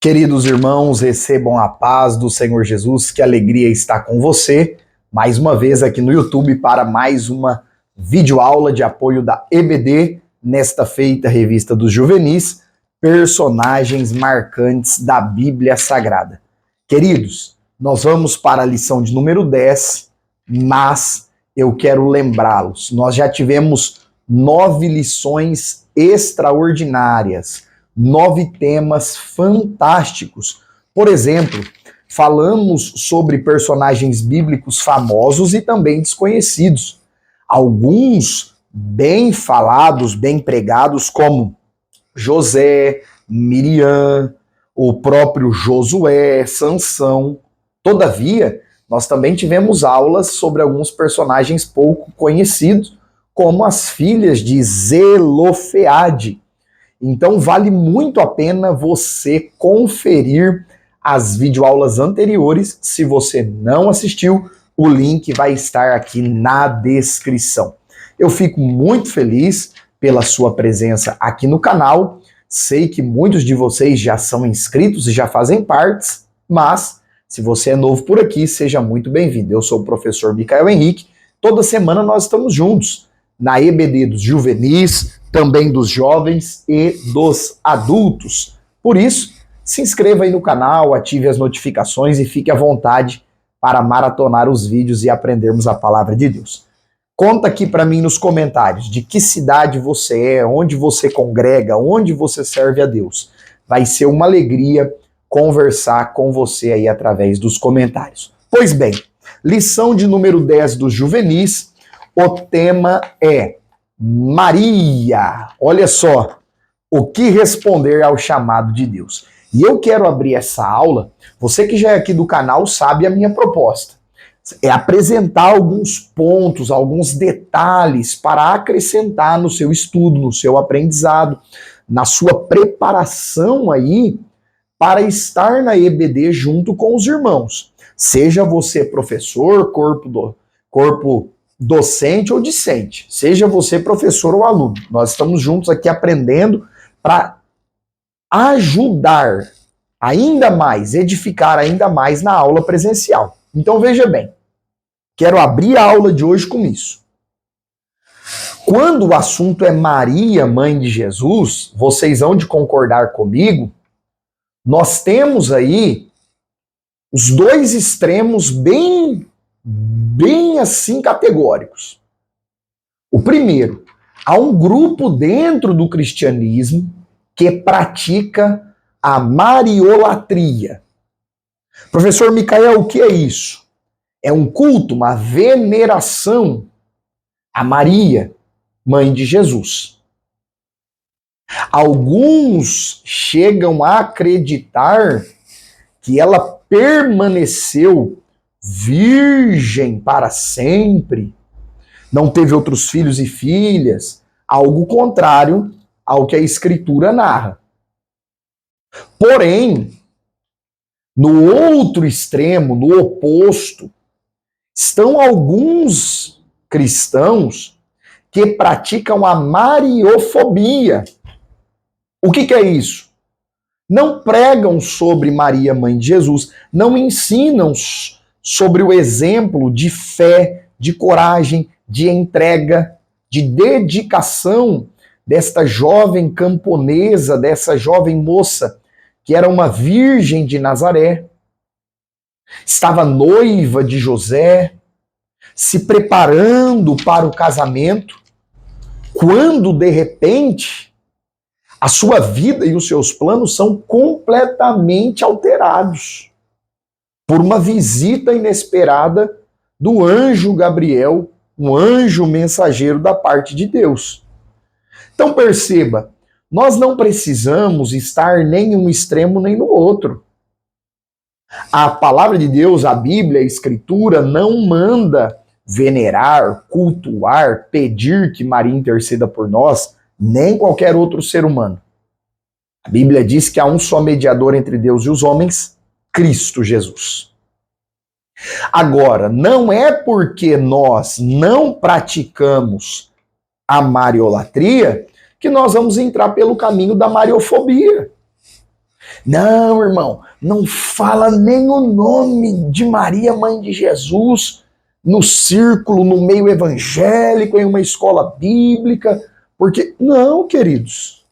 Queridos irmãos, recebam a paz do Senhor Jesus, que alegria estar com você, mais uma vez aqui no YouTube para mais uma videoaula de apoio da EBD, nesta feita revista dos juvenis, personagens marcantes da Bíblia Sagrada. Queridos, nós vamos para a lição de número 10, mas eu quero lembrá-los, nós já tivemos 9 lições extraordinárias, 9 temas fantásticos. Por exemplo, falamos sobre personagens bíblicos famosos e também desconhecidos. Alguns bem falados, bem pregados, como José, Miriam, o próprio Josué, Sansão. Todavia, nós também tivemos aulas sobre alguns personagens pouco conhecidos, como as filhas de Zelofeade. Então vale muito a pena você conferir as videoaulas anteriores. Se você não assistiu, o link vai estar aqui na descrição. Eu fico muito feliz pela sua presença aqui no canal. Sei que muitos de vocês já são inscritos e já fazem parte, mas se você é novo por aqui, seja muito bem-vindo. Eu sou o professor Micael Henrique. Toda semana nós estamos juntos na EBD dos juvenis, também dos jovens e dos adultos. Por isso, se inscreva aí no canal, ative as notificações e fique à vontade para maratonar os vídeos e aprendermos a palavra de Deus. Conta aqui para mim nos comentários de que cidade você é, onde você congrega, onde você serve a Deus. Vai ser uma alegria conversar com você aí através dos comentários. Pois bem, lição de número 10 dos juvenis, o tema é Maria. Olha só, o que responder ao chamado de Deus. E eu quero abrir essa aula, você que já é aqui do canal sabe a minha proposta. É apresentar alguns pontos, alguns detalhes para acrescentar no seu estudo, no seu aprendizado, na sua preparação aí para estar na EBD junto com os irmãos. Seja você professor, corpo docente ou discente, seja você professor ou aluno. Nós estamos juntos aqui aprendendo para ajudar ainda mais, edificar ainda mais na aula presencial. Então veja bem, quero abrir a aula de hoje com isso. Quando o assunto é Maria, mãe de Jesus, vocês hão de concordar comigo, nós temos aí os dois extremos bem assim categóricos. O primeiro, há um grupo dentro do cristianismo que pratica a mariolatria. Professor Micael, o que é isso? É um culto, uma veneração a Maria, mãe de Jesus. Alguns chegam a acreditar que ela permaneceu virgem para sempre, não teve outros filhos e filhas, algo contrário ao que a Escritura narra. Porém, no outro extremo, no oposto, estão alguns cristãos que praticam a mariofobia. O que é isso? Não pregam sobre Maria, mãe de Jesus, não ensinam sobre o exemplo de fé, de coragem, de entrega, de dedicação desta jovem camponesa, dessa jovem moça, que era uma virgem de Nazaré, estava noiva de José, se preparando para o casamento, quando de repente a sua vida e os seus planos são completamente alterados por uma visita inesperada do anjo Gabriel, um anjo mensageiro da parte de Deus. Então perceba, nós não precisamos estar nem em um extremo nem no outro. A palavra de Deus, a Bíblia, a Escritura, não manda venerar, cultuar, pedir que Maria interceda por nós, nem qualquer outro ser humano. A Bíblia diz que há um só mediador entre Deus e os homens, Cristo Jesus. Agora, não é porque nós não praticamos a mariolatria que nós vamos entrar pelo caminho da mariofobia. Não, irmão, não fala nem o nome de Maria, mãe de Jesus, no círculo, no meio evangélico, em uma escola bíblica, porque... Não, queridos.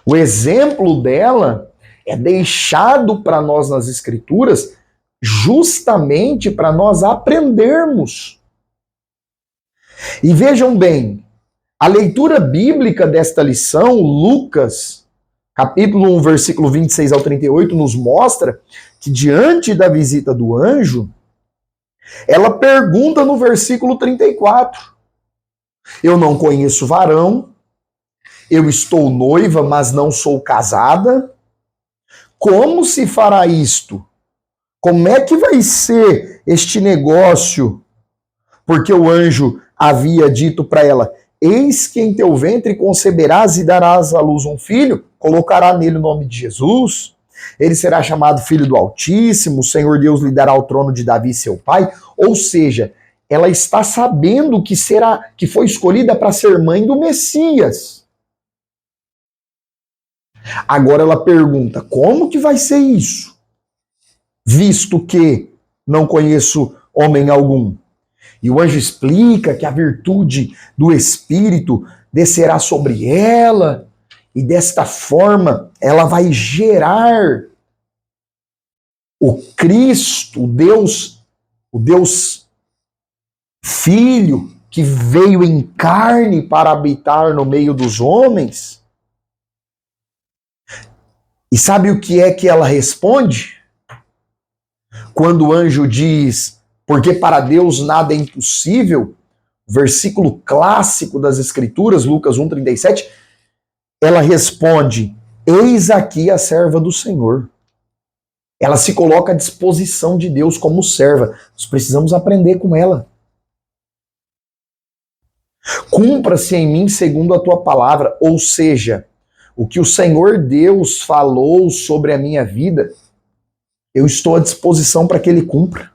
O exemplo dela é deixado para nós nas Escrituras justamente para nós aprendermos. E vejam bem, a leitura bíblica desta lição, Lucas, capítulo 1, versículo 26 ao 38, nos mostra que diante da visita do anjo, ela pergunta no versículo 34, eu não conheço varão, eu estou noiva, mas não sou casada, como se fará isto? Como é que vai ser este negócio? Porque o anjo havia dito para ela, eis que em teu ventre conceberás e darás à luz um filho, colocará nele o nome de Jesus, ele será chamado Filho do Altíssimo, o Senhor Deus lhe dará o trono de Davi, seu pai. Ou seja, ela está sabendo que foi escolhida para ser mãe do Messias. Agora ela pergunta, como que vai ser isso? Visto que não conheço homem algum. E o anjo explica que a virtude do Espírito descerá sobre ela, e desta forma ela vai gerar o Cristo, o Deus Filho, que veio em carne para habitar no meio dos homens. E sabe o que é que ela responde? Quando o anjo diz, porque para Deus nada é impossível, versículo clássico das Escrituras, Lucas 1,37, ela responde, eis aqui a serva do Senhor. Ela se coloca à disposição de Deus como serva. Nós precisamos aprender com ela. Cumpra-se em mim segundo a tua palavra, ou seja, o que o Senhor Deus falou sobre a minha vida, eu estou à disposição para que ele cumpra.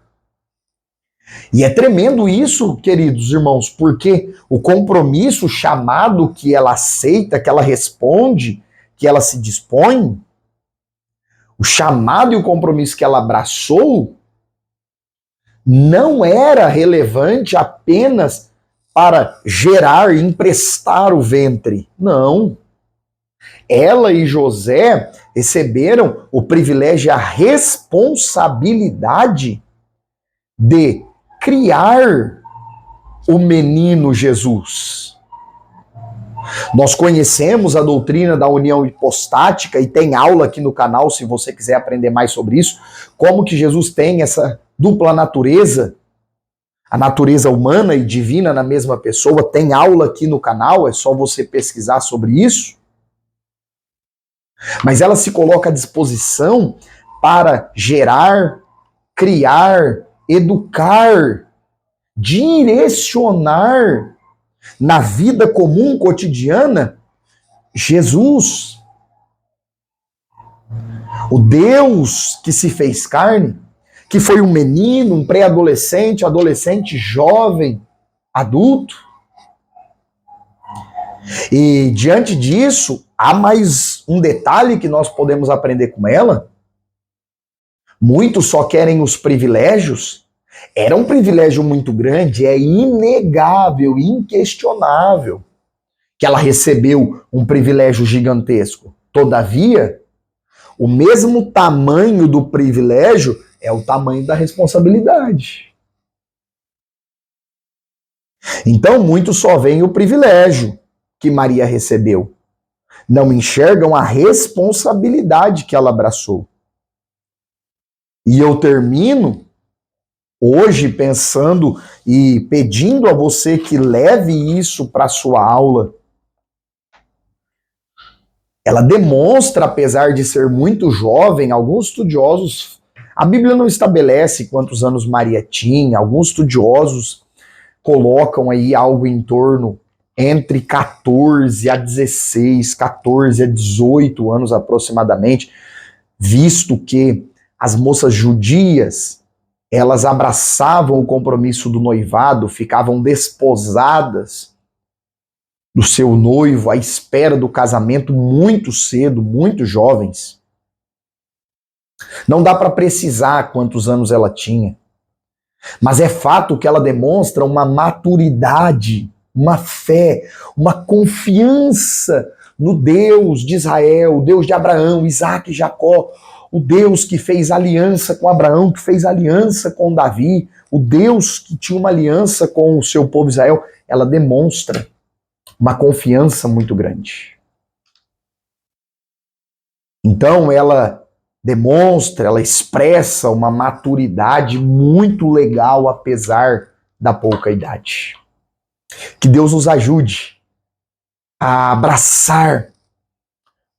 E é tremendo isso, queridos irmãos, porque o compromisso, o chamado que ela aceita, que ela responde, que ela se dispõe, o chamado e o compromisso que ela abraçou, não era relevante apenas para gerar e emprestar o ventre. Não. Ela e José receberam o privilégio e a responsabilidade de criar o menino Jesus. Nós conhecemos a doutrina da união hipostática e tem aula aqui no canal, se você quiser aprender mais sobre isso, como que Jesus tem essa dupla natureza, a natureza humana e divina na mesma pessoa, tem aula aqui no canal, é só você pesquisar sobre isso. Mas ela se coloca à disposição para gerar, criar, educar, direcionar na vida comum, cotidiana, Jesus. O Deus que se fez carne, que foi um menino, um pré-adolescente, adolescente, jovem, adulto. E diante disso, há mais um detalhe que nós podemos aprender com ela. Muitos só querem os privilégios. Era um privilégio muito grande, é inegável, inquestionável que ela recebeu um privilégio gigantesco. Todavia, o mesmo tamanho do privilégio é o tamanho da responsabilidade. Então, muitos só veem o privilégio que Maria recebeu. Não enxergam a responsabilidade que ela abraçou. E eu termino hoje pensando e pedindo a você que leve isso para a sua aula. Ela demonstra, apesar de ser muito jovem, alguns estudiosos, a Bíblia não estabelece quantos anos Maria tinha, alguns estudiosos colocam aí algo em torno entre 14 a 16, 14 a 18 anos aproximadamente, visto que as moças judias, elas abraçavam o compromisso do noivado, ficavam desposadas do seu noivo à espera do casamento muito cedo, muito jovens. Não dá para precisar quantos anos ela tinha. Mas é fato que ela demonstra uma maturidade, uma fé, uma confiança no Deus de Israel, o Deus de Abraão, Isaac e Jacó, o Deus que fez aliança com Abraão, que fez aliança com Davi, o Deus que tinha uma aliança com o seu povo Israel. Ela demonstra uma confiança muito grande. Então ela demonstra, ela expressa uma maturidade muito legal, apesar da pouca idade. Que Deus nos ajude a abraçar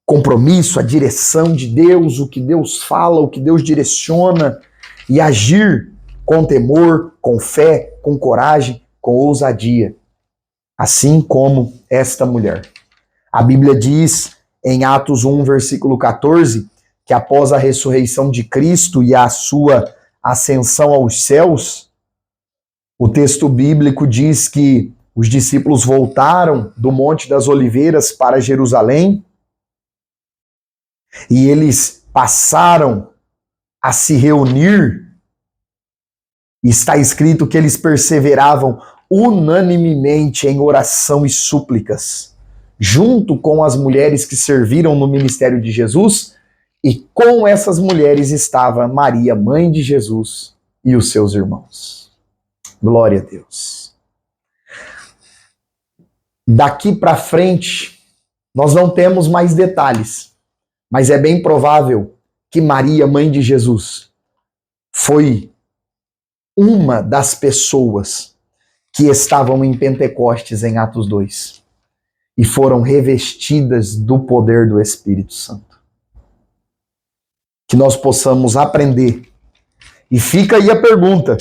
compromisso, a direção de Deus, o que Deus fala, o que Deus direciona, e agir com temor, com fé, com coragem, com ousadia. Assim como esta mulher. A Bíblia diz em Atos 1, versículo 14, que após a ressurreição de Cristo e a sua ascensão aos céus, o texto bíblico diz que os discípulos voltaram do Monte das Oliveiras para Jerusalém e eles passaram a se reunir, e está escrito que eles perseveravam unanimemente em oração e súplicas, junto com as mulheres que serviram no ministério de Jesus. E com essas mulheres estava Maria, mãe de Jesus, e os seus irmãos. Glória a Deus. Daqui para frente, nós não temos mais detalhes, mas é bem provável que Maria, mãe de Jesus, foi uma das pessoas que estavam em Pentecostes em Atos 2 e foram revestidas do poder do Espírito Santo. Que nós possamos aprender. E fica aí a pergunta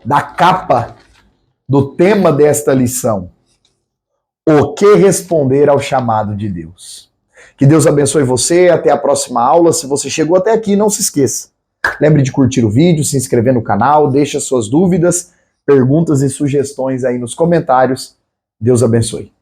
da capa do tema desta lição: o que responder ao chamado de Deus? Que Deus abençoe você, até a próxima aula. Se você chegou até aqui, não se esqueça. Lembre de curtir o vídeo, se inscrever no canal, deixe as suas dúvidas, perguntas e sugestões aí nos comentários. Deus abençoe.